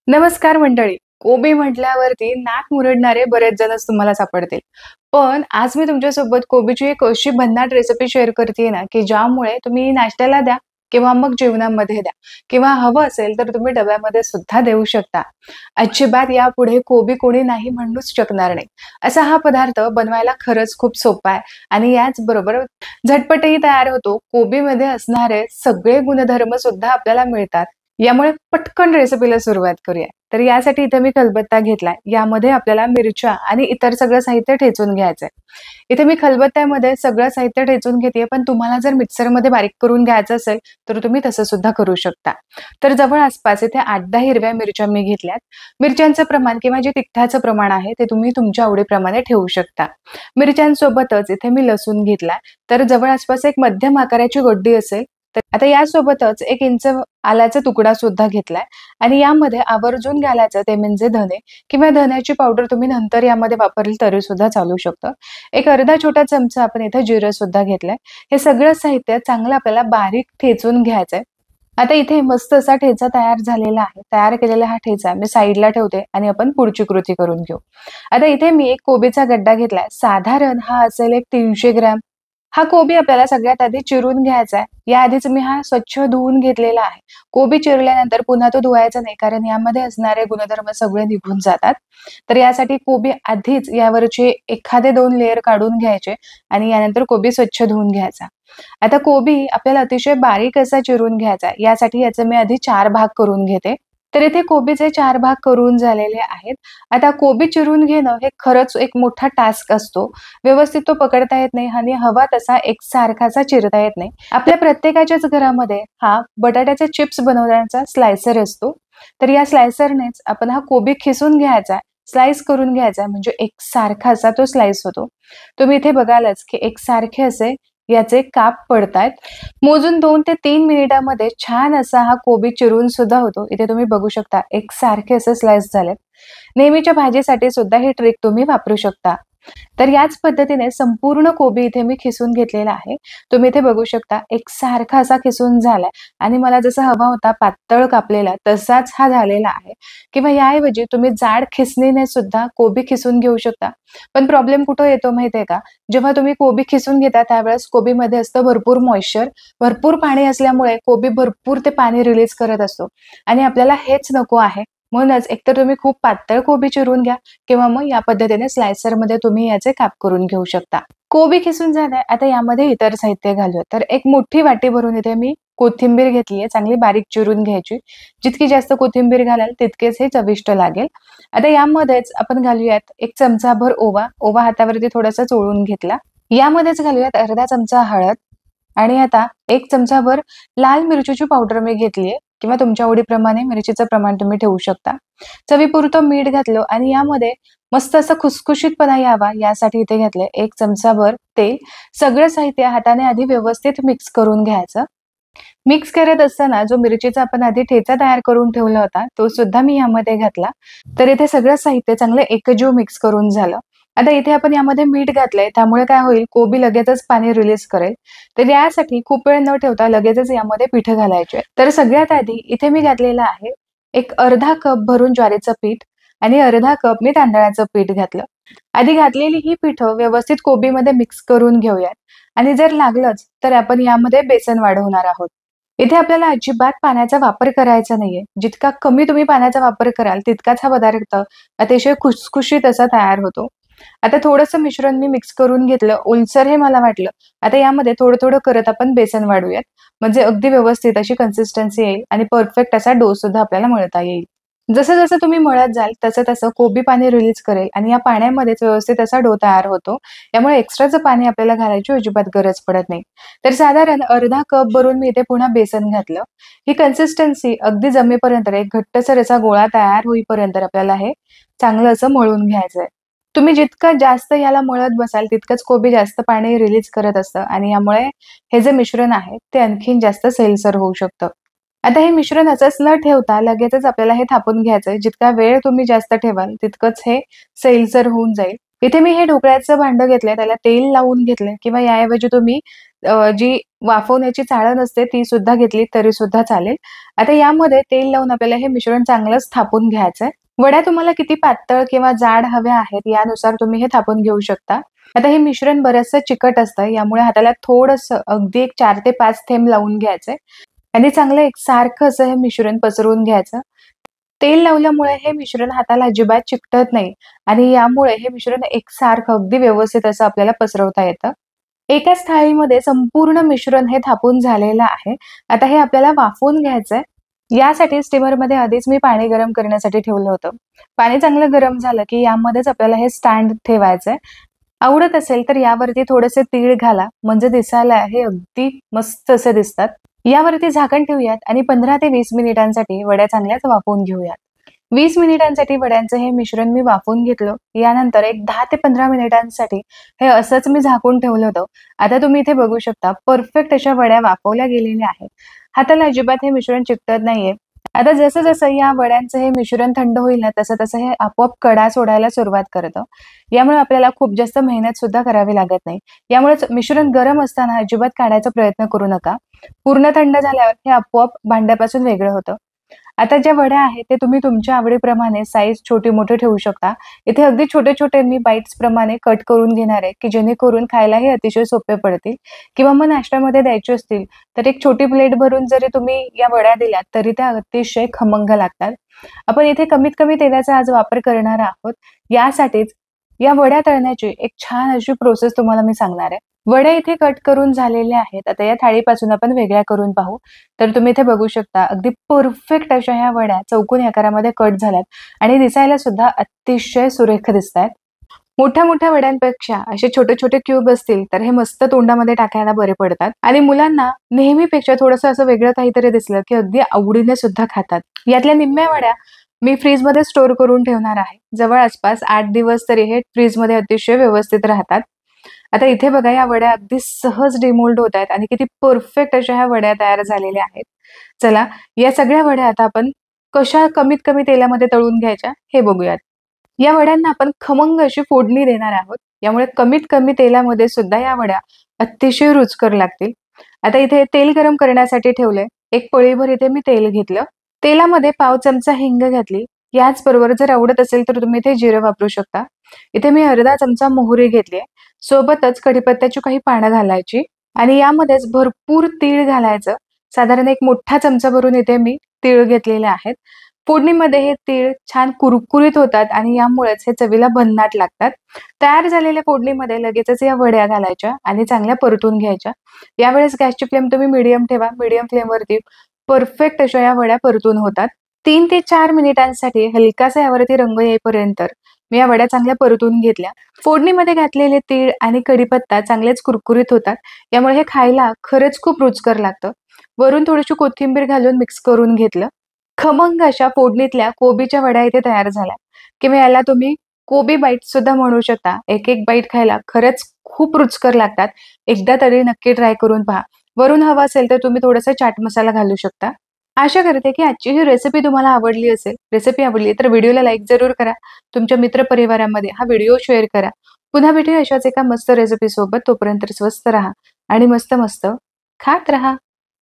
नमस्कार मंडळी. कोबी म्हटल्यावरती नाक मुरडणारे बरेच जणच तुम्हाला सापडतील. पण आज मी तुमच्यासोबत कोबीची एक अशी भन्नाट रेसिपी शेअर करतेय ना, की ज्यामुळे तुम्ही नाश्त्याला द्या किंवा मग जेवणामध्ये द्या किंवा हवं असेल तर तुम्ही डब्यामध्ये सुद्धा देऊ शकता. अजिबात यापुढे कोबी कोणी नाही म्हणूच शकणार नाही. असा हा पदार्थ बनवायला खरंच खूप सोपा आहे आणि याचबरोबर झटपटही तयार होतो. कोबीमध्ये असणारे सगळे गुणधर्म सुद्धा आपल्याला मिळतात. यामुळे पटकन रेसिपीला सुरुवात करूया. तर यासाठी इथे मी खलबत्ता घेतलाय. यामध्ये आपल्याला मिरच्या आणि इतर सगळं साहित्य ठेचून घ्यायचंय. इथे मी खलबत्त्यामध्ये सगळं साहित्य ठेचून घेतेय, पण तुम्हाला जर मिक्सरमध्ये बारीक करून घ्यायचं असेल, तर तुम्ही तसं सुद्धा करू शकता. तर जवळ आसपास इथे 8-10 हिरव्या मिरच्या मी घेतल्यात. मिरच्यांचं प्रमाण किंवा जे तिखटाचं प्रमाण आहे, ते तुम्ही तुमच्या आवडीप्रमाणे ठेवू शकता. मिरच्यांसोबतच इथे मी लसूण घेतलाय. तर जवळ आसपास एक मध्यम आकाराची गड्डी असेल. तर आता यासोबतच 1 इंच आल्याचा तुकडा सुद्धा घेतलाय आणि यामध्ये आवर्जून घालायचं ते म्हणजे धने किंवा धन्याची पावडर तुम्ही नंतर यामध्ये वापरली तरी सुद्धा चालू शकतं. एक अर्धा छोटा चमचा आपण इथे जिरं सुद्धा घेतलंय. हे सगळं साहित्य चांगलं आपल्याला बारीक ठेचून घ्यायचंय. आता इथे मस्त असा ठेचा तयार झालेला आहे. तयार केलेला हा ठेचा मी साईडला ठेवते आणि आपण पुढची कृती करून घेऊ. आता इथे मी एक कोबीचा गड्डा घेतलाय. साधारण हा असेल एक 300 ग्रॅम. हा कोबी आपल्याला सगळ्यात आधी चिरून घ्यायचा आहे. याआधीच मी हा स्वच्छ धुवून घेतलेला आहे. कोबी चिरल्यानंतर पुन्हा तो धुवायचा नाही, कारण यामध्ये असणारे गुणधर्म सगळे निघून जातात. तर यासाठी कोबी आधीच यावरचे एखादे 2 लेयर काढून घ्यायचे आणि यानंतर कोबी स्वच्छ धुवून घ्यायचा. आता कोबी आपल्याला अतिशय बारीक असा चिरून घ्यायचा. यासाठी याचे मी आधी 4 भाग करून घेते. तर इथे कोबीचे 4 भाग करून झालेले आहेत. आता कोबी चिरून घेणं हे खरंच एक मोठा टास्क असतो. व्यवस्थित तो पकडता येत नाही आणि हवा तसा एकसारखाचा चिरता येत नाही. आपल्या प्रत्येकाच्याच घरामध्ये हा बटाट्याचे चिप्स बनवण्याचा स्लायसर असतो. तर या स्लायसरनेच आपण हा कोबी खिसून घ्यायचा, स्लाइस करून घ्यायचा, म्हणजे एकसारखा असा तो स्लाइस होतो. तुम्ही इथे बघालच की एकसारखे असे याचे काप पडतायत. मोजून 2 ते 3 मिनिटांमध्ये छान असा हा कोबी चिरून सुद्धा होतो. इथे तुम्ही बघू शकता एकसारखे असे स्लाइस झालेत. नेहमीच्या भाजीसाठी सुद्धा ही ट्रिक तुम्ही वापरू शकता. तर याच पद्धतीने संपूर्ण कोबी इथे मी खिसून घेतलेला आहे. तुम्ही इथे बघू शकता एकसारखा असा खिसून झालाय आणि मला जसा हवा होता पातळ कापलेला तसाच हा झालेला आहे. किंवा याऐवजी तुम्ही जाड खिसणीने सुद्धा कोबी खिसून घेऊ शकता. पण प्रॉब्लेम कुठं येतो माहितीये का? जेव्हा तुम्ही कोबी खिसून घेता त्यावेळेस कोबीमध्ये असतं भरपूर मॉइश्चर, भरपूर पाणी असल्यामुळे कोबी भरपूर ते पाणी रिलीज करत असतो आणि आपल्याला हेच नको आहे. म्हणूनच एकतर तुम्ही खूप पातळ कोबी चिरून घ्या किंवा मग या पद्धतीने स्लायसरमध्ये तुम्ही याचे काप करून घेऊ शकता. कोबी खिसून झालाय. आता यामध्ये इतर साहित्य घालूया. तर एक मोठी वाटी भरून इथे मी कोथिंबीर घेतलीये, चांगली बारीक चिरून घ्यायची. जितकी जास्त कोथिंबीर घालाल तितकेच हे चविष्ट लागेल. आता यामध्येच आपण घालूयात 1 चमचाभर ओवा. ओवा हातावरती थोडासा चोळून घेतला. यामध्येच घालूयात अर्धा चमचा हळद आणि आता 1 चमचाभर लाल मिरचीची पावडर मी घेतलीये किंवा तुमच्या आवडीप्रमाणे मिरचीचं प्रमाण तुम्ही ठेवू शकता. चवीपुरतं मीठ घातलं आणि यामध्ये मस्त असा खुसखुशीतपणा यावा यासाठी इथे घातले 1 चमचाभर तेल. सगळं साहित्य हाताने आधी व्यवस्थित मिक्स करून घ्यायचं. मिक्स करत असताना जो मिरचीचा आपण आधी ठेचा तयार करून ठेवला होता तो सुद्धा मी यामध्ये घातला. तर इथे सगळं साहित्य चांगलं एकजीव मिक्स करून झालं. आता इथे आपण यामध्ये मीठ घातलंय, त्यामुळे काय होईल, कोबी लगेचच पाणी रिलीज करेल. तर यासाठी खूप वेळ न ठेवता लगेचच यामध्ये पीठ घालायचे. तर सगळ्यात आधी इथे मी घातलेलं आहे एक अर्धा कप भरून ज्वारीचं पीठ आणि अर्धा कप मी तांदळाचं पीठ घातलं. आधी घातलेली ही पीठं व्यवस्थित कोबीमध्ये मिक्स करून घेऊयात आणि जर लागलंच तर आपण यामध्ये बेसन वाढवणार आहोत. इथे आपल्याला अजिबात पाण्याचा वापर करायचा नाहीये. जितका कमी तुम्ही पाण्याचा वापर कराल तितकाच हा पदार्थ अतिशय खुसखुशीत असा तयार होतो. आता थोडंसं मिश्रण मी मिक्स करून घेतलं. ओलसर हे मला वाटलं. आता यामध्ये थोडं थोडं करत आपण बेसन वाढवूयात, म्हणजे अगदी व्यवस्थित अशी कन्सिस्टन्सी येईल आणि परफेक्ट असा डो सुद्धा आपल्याला मळता येईल. जसं जसं तुम्ही मळत जाल तसं तसं कोबी पाणी रिलीज करेल आणि या पाण्यामध्येच व्यवस्थित असा डो तयार होतो. त्यामुळे एक्स्ट्राचं पाणी आपल्याला घालायची अजिबात गरज पडत नाही. तर साधारण अर्धा कप भरून मी इथे पुन्हा बेसन घातलं. ही कन्सिस्टन्सी अगदी जमेपर्यंत, एक घट्टसर असा गोळा तयार होईपर्यंत आपल्याला हे चांगलं असं मळून घ्यायचंय. तुम्ही जितकं जास्त याला मळत बसाल तितकंच कोबी जास्त पाणी रिलीज करत असतं आणि यामुळे हे जे मिश्रण आहे ते आणखीन जास्त सैलसर होऊ शकतं. आता हे मिश्रण असंच न ठेवता लगेचच आपल्याला हे थापून घ्यायचंय. जितका वेळ तुम्ही जास्त ठेवाल तितकंच हे सैलसर होऊन जाईल. इथे मी हे ढोकळ्याचं भांडं घेतलंय, त्याला तेल लावून घेतलंय किंवा याऐवजी तुम्ही जी वाफवण्याची चाळण असते ती सुद्धा घेतली तरी सुद्धा चालेल. आता यामध्ये तेल लावून आपल्याला हे मिश्रण चांगलंच थापून घ्यायचंय. वड्या तुम्हाला किती पातळ किंवा जाड हव्या आहेत यानुसार तुम्ही हे थापून घेऊ शकता. आता हे मिश्रण बरचसं चिकट असतं, यामुळे हाताला थोडंसं अगदी एक 4 ते 5 थेंब लावून घ्यायचंय आणि चांगलं एकसारखं असं हे मिश्रण पसरवून घ्यायचं. तेल लावल्यामुळे हे मिश्रण हाताला अजिबात चिकटत नाही आणि यामुळे हे मिश्रण एकसारखं अगदी व्यवस्थित असं आपल्याला पसरवता येतं. एकाच थाळीमध्ये संपूर्ण मिश्रण हे थापून झालेलं आहे. आता हे आपल्याला वाफवून घ्यायचंय. यासाठी स्टीमरमध्ये आधीच मी पाणी गरम करण्यासाठी ठेवलं होतं. पाणी चांगलं गरम झालं की यामध्येच आपल्याला हे स्टँड ठेवायचंय. आवडत असेल तर यावरती थोडेसे तीळ घाला, म्हणजे दिसायला हे अगदी मस्त असे दिसतात. यावरती झाकण ठेवूयात आणि 15 ते 20 मिनिटांसाठी वड्या चांगल्याच वाफवून घेऊयात. 20 मिनिटांसाठी वड्यांचं हे मिश्रण मी वाफवून घेतलं. यानंतर एक 10 ते 15 मिनिटांसाठी हे असंच मी झाकून ठेवलं होतं. आता तुम्ही इथे बघू शकता परफेक्ट अशा वड्या वाफवल्या गेलेल्या आहेत. हाताला अजिबात हे मिश्रण चिकटत नाहीये. आता जसं-जसं या वड्यांचं हे मिश्रण थंड होईल ना, तसं-तसं हे आपोआप कडा सोडायला सुरुवात करतं. यामुळे आपल्याला खूप जास्त मेहनत सुद्धा करावी लागत नाही. यामुळेच मिश्रण गरम असताना अजिबात काढायचा प्रयत्न करू नका. पूर्ण थंड झाल्यावर हे आपोआप भांड्यापासून वेगळं होतं. आता ज्या वड्या आहेत ते तुम्ही तुमच्या आवडीप्रमाणे साईज छोटी-मोठी ठेवू शकता. इथे अगदी छोटे-छोटे मी बाईट्स प्रमाणे कट करून घेणार आहे, की जेणेकरून खायलाही अतिशय सोपे पडतील किंवा मग नाश्त्यामध्ये द्यायचे असतील, तर एक छोटी प्लेट भरून जरी तुम्ही या वड्या दिल्यात, तरी त्या अतिशय खमंग लागतात. आपण इथे कमीत कमी तेलाचा आज वापर करणार आहोत. यासाठीच या वड्या तळण्याची एक छान अशी प्रोसेस तुम्हाला मी सांगणार आहे. वड्या इथे कट करून झालेल्या आहेत. आता या थाळीपासून आपण वेगळ्या करून पाहू. तर तुम्ही इथे बघू शकता अगदी परफेक्ट अशा ह्या वड्या चौकोनी आकारामध्ये कट झाल्यात आणि दिसायला सुद्धा अतिशय सुरेख दिसतायत. मोठ्या-मोठ्या वड्यांपेक्षा असे छोटे-छोटे क्यूब असतील तर हे मस्त तोंडामध्ये टाकायला बरे पडतात आणि मुलांना नेहमीपेक्षा थोडंसं असं वेगळं काहीतरी दिसलं की अगदी आवडीने सुद्धा खातात. यातल्या निम्म्या वड्या मी फ्रीजमध्ये स्टोअर करून ठेवणार आहे. जवळ आसपास 8 दिवस तरी हे फ्रीजमध्ये अतिशय व्यवस्थित राहतात. आता इथे बघा या वड्या अगदी सहज डिमोल्ड होत आहेत आणि किती परफेक्ट अशा ह्या वड्या तयार झालेल्या आहेत. चला, या सगळ्या वड्या आता आपण कशा कमीत कमी तेलामध्ये तळून घ्यायच्या हे बघूयात. या वड्यांना आपण खमंग अशी फोडणी देणार आहोत. यामुळे कमीत कमी तेलामध्ये सुद्धा या वड्या अतिशय रुचकर लागतील. आता इथे तेल गरम करण्यासाठी ठेवलंय. एक पळीभर इथे मी तेल घेतलं. तेलामध्ये पाव चमचा हिंग घातली. याचबरोबर जर आवडत असेल तर तुम्ही इथे जिरं वापरू शकता. इथे मी अर्धा चमचा मोहरी घेतली. सोबतच कढीपत्त्याची काही पानं घालायची आणि यामध्येच भरपूर तीळ घालायचं. साधारण एक मोठा चमचा भरून इथे मी तीळ घेतलेले आहेत. फोडणीमध्ये हे तीळ छान कुरकुरीत होतात आणि यामुळेच हे चवीला भन्नाट लागतात. तयार झालेल्या फोडणीमध्ये लगेचच या वड्या घालायच्या आणि चांगल्या परतून घ्यायच्या. यावेळेस गॅसची फ्लेम तुम्ही मीडियम ठेवा. मीडियम फ्लेमवरती परफेक्ट अशा या वड्या परतून होतात. 3 ते 4 मिनिटांसाठी हलकासा यावरती रंग येईपर्यंत मी या वड्या चांगल्या परतून घेतल्या. फोडणीमध्ये घातलेले तीळ आणि कढीपत्ता चांगलेच कुरकुरीत होतात. यामुळे हे खायला खरंच खूप रुचकर लागतं. वरून थोडीशी कोथिंबीर घालून मिक्स करून घेतलं. खमंग अशा फोडणीतल्या कोबीच्या वड्या इथे तयार झाल्या किंवा याला तुम्ही कोबी बाईट सुद्धा म्हणू शकता. एक-एक बाईट खायला खरंच खूप रुचकर लागतात. एकदा तरी नक्की ट्राय करून पहा. वरून हवं असेल तर तुम्ही थोडासा चाट मसाला घालू शकता. आशा करते की आजची ही रेसिपी तुम्हाला आवडली असेल. रेसिपी आवडली तर व्हिडिओला लाईक जरूर करा. तुमच्या मित्रपरिवारामध्ये हा व्हिडिओ शेअर करा. पुन्हा भेटूया अशाच एका मस्त रेसिपी सोबत. तोपर्यंत स्वस्त राहा आणि मस्त-मस्त खात राहा.